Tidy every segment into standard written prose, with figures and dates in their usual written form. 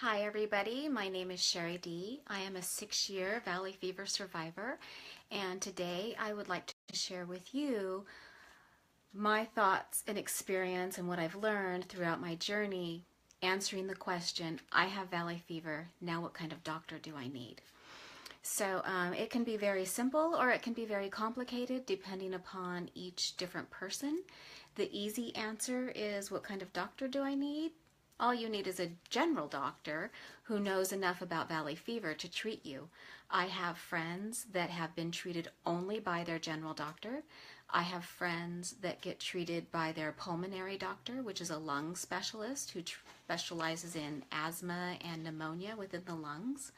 Hi everybody, my name is Sherry D. I am a 6-year valley fever survivor, and today I would like to share with you my thoughts and experience and what I've learned throughout my journey answering the question, I have valley fever, now what kind of doctor do I need? So it can be very simple or it can be very complicated depending upon each different person. The easy answer is, what kind of doctor do I need? All you need is a general doctor who knows enough about valley fever to treat you. I have friends that have been treated only by their general doctor. I have friends that get treated by their pulmonary doctor, which is a lung specialist who specializes in asthma and pneumonia within the lungs.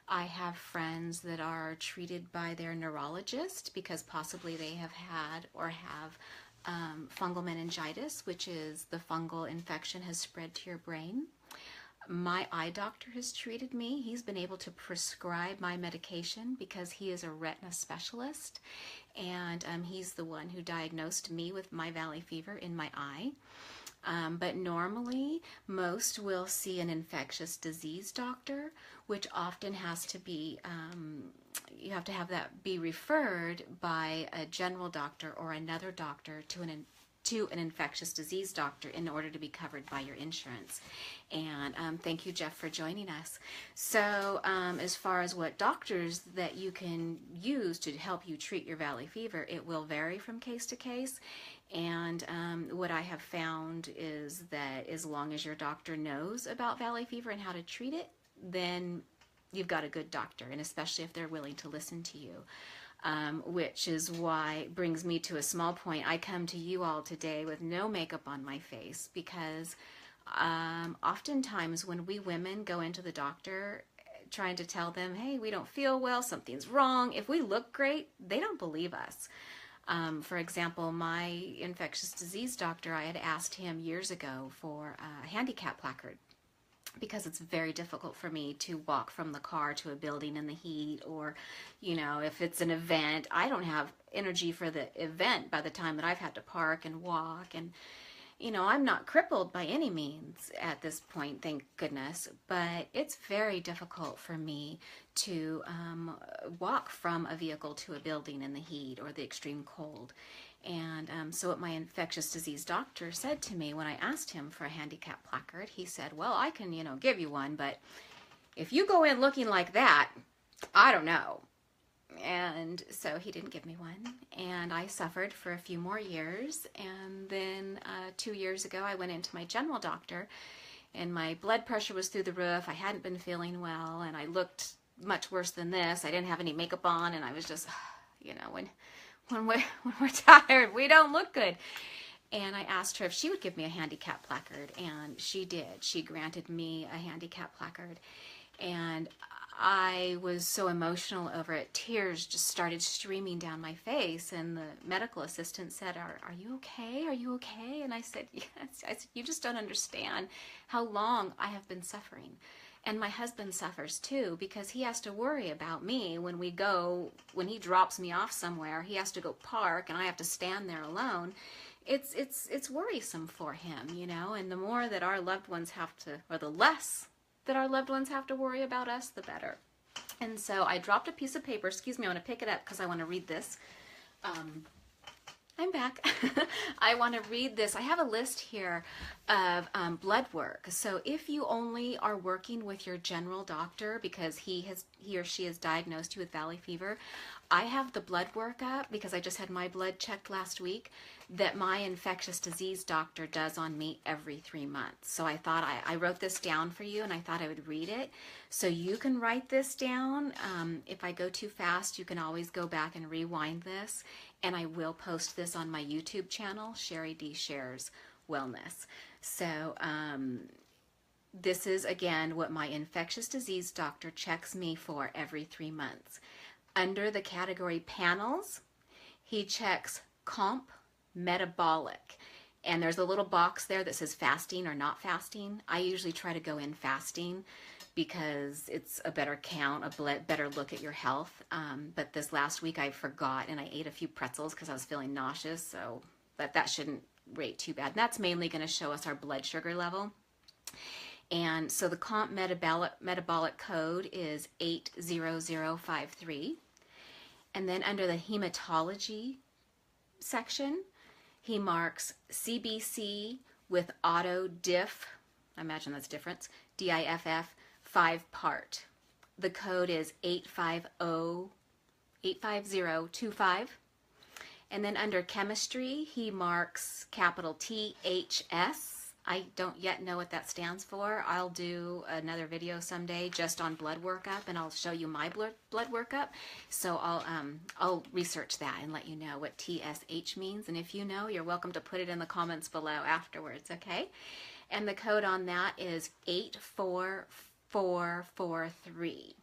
I have friends that are treated by their neurologist because possibly they have had or have fungal meningitis, which is the fungal infection has spread to your brain. My eye doctor has treated me. He's been able to prescribe my medication because he is a retina specialist, and he's the one who diagnosed me with my valley fever in my eye. But normally, most will see an infectious disease doctor, which often has to be, you have to have that be referred by a general doctor or another doctor to an infectious disease doctor in order to be covered by your insurance. And thank you, Jeff, for joining us. So as far as what doctors that you can use to help you treat your valley fever, it will vary from case to case. And what I have found is that as long as your doctor knows about valley fever and how to treat it, then you've got a good doctor, and especially if they're willing to listen to you. Which is why brings me to a small point. I come to you all today with no makeup on my face because oftentimes when we women go into the doctor trying to tell them, hey, we don't feel well, something's wrong, if we look great, they don't believe us. For example, my infectious disease doctor, I had asked him years ago for a handicap placard because it's very difficult for me to walk from the car to a building in the heat, or, you know, if it's an event, I don't have energy for the event by the time that I've had to park and walk. And, you know, I'm not crippled by any means at this point, thank goodness, but it's very difficult for me to walk from a vehicle to a building in the heat or the extreme cold. And so what my infectious disease doctor said to me when I asked him for a handicap placard, he said, well, I can, you know, give you one, but if you go in looking like that, I don't know. And so he didn't give me one, and I suffered for a few more years. And then 2 years ago, I went into my general doctor, and my blood pressure was through the roof. I hadn't been feeling well, and I looked much worse than this. I didn't have any makeup on, and I was just, you know, when we're tired, we don't look good. And I asked her if she would give me a handicap placard, and she did. She granted me a handicap placard, and I was so emotional over it. Tears just started streaming down my face, and the medical assistant said, are you okay? Are you okay? And I said, yes. I said, you just don't understand how long I have been suffering. And my husband suffers too, because he has to worry about me when he drops me off somewhere. He has to go park, and I have to stand there alone. It's worrisome for him, you know, and the more that our loved ones have to, or the less that our loved ones have to worry about us, the better. And so I dropped a piece of paper. Excuse me, I want to pick it up because I want to read this. I'm back. I want to read this. I have a list here of blood work. So if you only are working with your general doctor because he or she has diagnosed you with valley fever, I have the blood work up because I just had my blood checked last week that my infectious disease doctor does on me every 3 months. So I thought I wrote this down for you, and I thought I would read it. So you can write this down. If I go too fast, you can always go back and rewind this. And I will post this on my YouTube channel, Sherry D Shares Wellness. So this is, again, what my infectious disease doctor checks me for every 3 months. Under the category panels, he checks comp metabolic. And there's a little box there that says fasting or not fasting. I usually try to go in fasting because it's a better count, a better look at your health. But this last week I forgot, and I ate a few pretzels because I was feeling nauseous. So that shouldn't rate too bad. And that's mainly going to show us our blood sugar level. And so the comp metabolic code is 80053. And then under the hematology section, he marks CBC with auto diff, I imagine that's difference, DIFF, 5-part. The code is 85025. And then under chemistry, he marks capital THS. I don't yet know what that stands for. I'll do another video someday just on blood workup, and I'll show you my blood workup. So I'll research that and let you know what TSH means. And if you know, you're welcome to put it in the comments below afterwards, okay? And the code on that is 84443.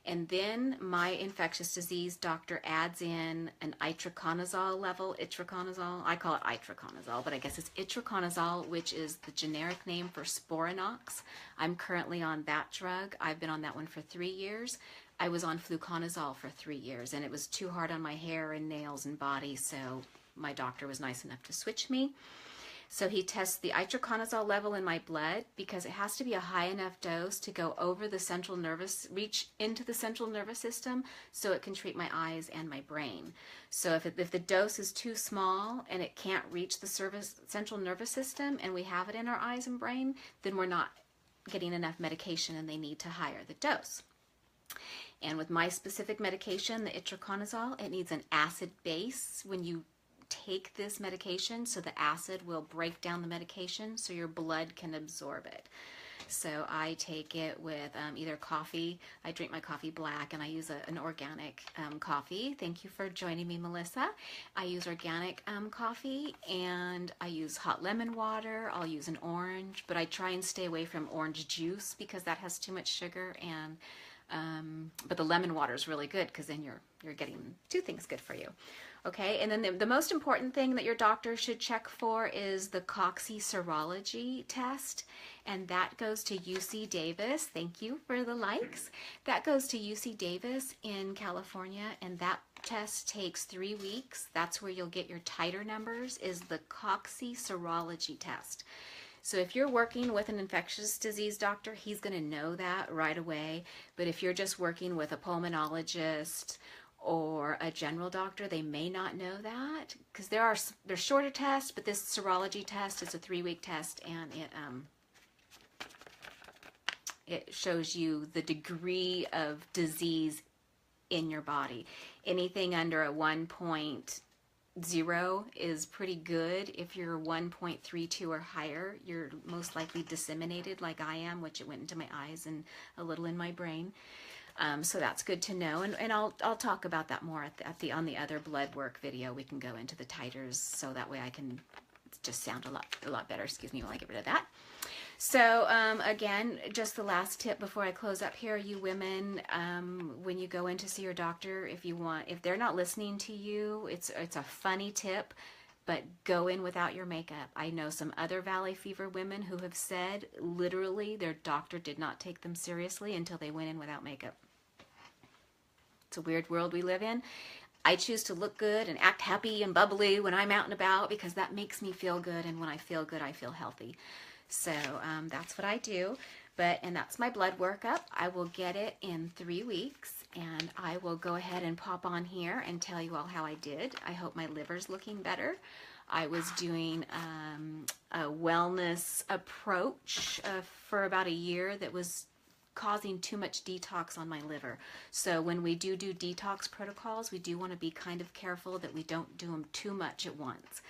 And then my infectious disease doctor adds in an itraconazole level. Itraconazole, I call it itraconazole, but I guess it's itraconazole, which is the generic name for Sporanox. I'm currently on that drug. I've been on that one for 3 years. I was on fluconazole for 3 years, and it was too hard on my hair and nails and body, so my doctor was nice enough to switch me. So he tests the itraconazole level in my blood because it has to be a high enough dose to go over the reach into the central nervous system so it can treat my eyes and my brain. So if the dose is too small and it can't reach the central nervous system and we have it in our eyes and brain, then we're not getting enough medication and they need to higher the dose. And with my specific medication, the itraconazole, it needs an acid base when you take this medication, so the acid will break down the medication so your blood can absorb it. So I take it with either coffee. I drink my coffee black, and I use an organic coffee. Thank you for joining me, Melissa. I use organic coffee, and I use hot lemon water. I'll use an orange, but I try and stay away from orange juice because that has too much sugar. And but the lemon water is really good because then you're getting two things good for you. Okay, and then the most important thing that your doctor should check for is the Coxy serology test, and that goes to UC Davis. Thank you for the likes. That goes to UC Davis in California, and that test takes 3 weeks. That's where you'll get your titer numbers, is the Coxy serology test. So if you're working with an infectious disease doctor, he's going to know that right away. But if you're just working with a pulmonologist or a general doctor, they may not know that because there's shorter tests, but this serology test is a 3-week test, and it shows you the degree of disease in your body. Anything under a 1.0 is pretty good. If you're 1.32 or higher, you're most likely disseminated like I am, which it went into my eyes and a little in my brain. So that's good to know, and I'll talk about that more on the other blood work video. We can go into the titers, so that way I can just sound a lot better. Excuse me while I get rid of that. So again, just the last tip before I close up here, you women, when you go in to see your doctor, if they're not listening to you, it's a funny tip, but go in without your makeup. I know some other valley fever women who have said literally their doctor did not take them seriously until they went in without makeup. It's a weird world we live in. I choose to look good and act happy and bubbly when I'm out and about because that makes me feel good, and when I feel good, I feel healthy. So that's what I do. And that's my blood workup. I will get it in 3 weeks, and I will go ahead and pop on here and tell you all how I did. I hope my liver's looking better. I was doing a wellness approach for about a year that was causing too much detox on my liver. So when we do detox protocols, we do want to be kind of careful that we don't do them too much at once.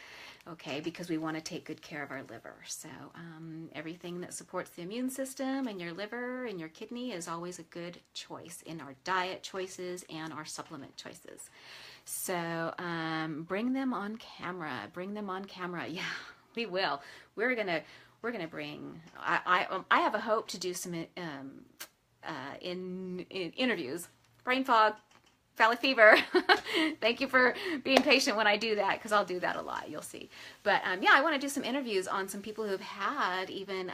Okay, because we want to take good care of our liver. So everything that supports the immune system and your liver and your kidney is always a good choice in our diet choices and our supplement choices. So bring them on camera. Bring them on camera. Yeah, we will. We're gonna bring. I have a hope to do some in interviews. Brain fog. Valley fever. Thank you for being patient when I do that, because I'll do that a lot, you'll see. But yeah, I want to do some interviews on some people who've had even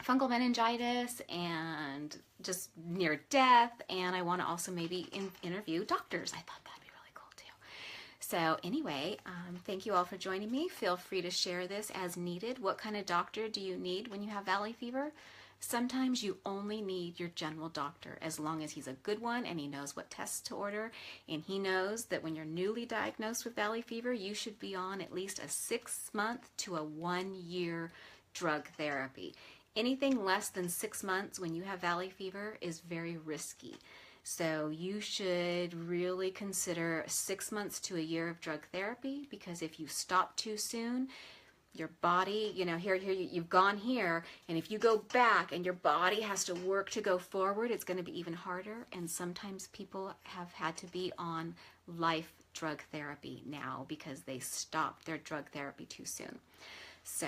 fungal meningitis and just near death, and I want to also maybe interview doctors. I thought that'd be really cool too. So anyway, thank you all for joining me. Feel free to share this as needed. What kind of doctor do you need when you have valley fever? Sometimes you only need your general doctor, as long as he's a good one and he knows what tests to order, and he knows that when you're newly diagnosed with valley fever, you should be on at least a 6-month to a 1-year drug therapy. Anything less than 6 months when you have valley fever is very risky. So you should really consider 6 months to a year of drug therapy, because if you stop too soon, your body, here you've gone here, and if you go back and your body has to work to go forward, it's going to be even harder. And sometimes people have had to be on life drug therapy now because they stopped their drug therapy too soon. So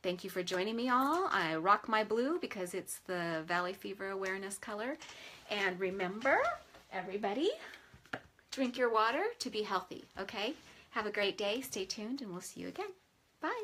thank you for joining me all. I rock my blue because it's the Valley Fever awareness color. And remember, everybody, drink your water to be healthy, okay? Have a great day. Stay tuned, and we'll see you again. Bye.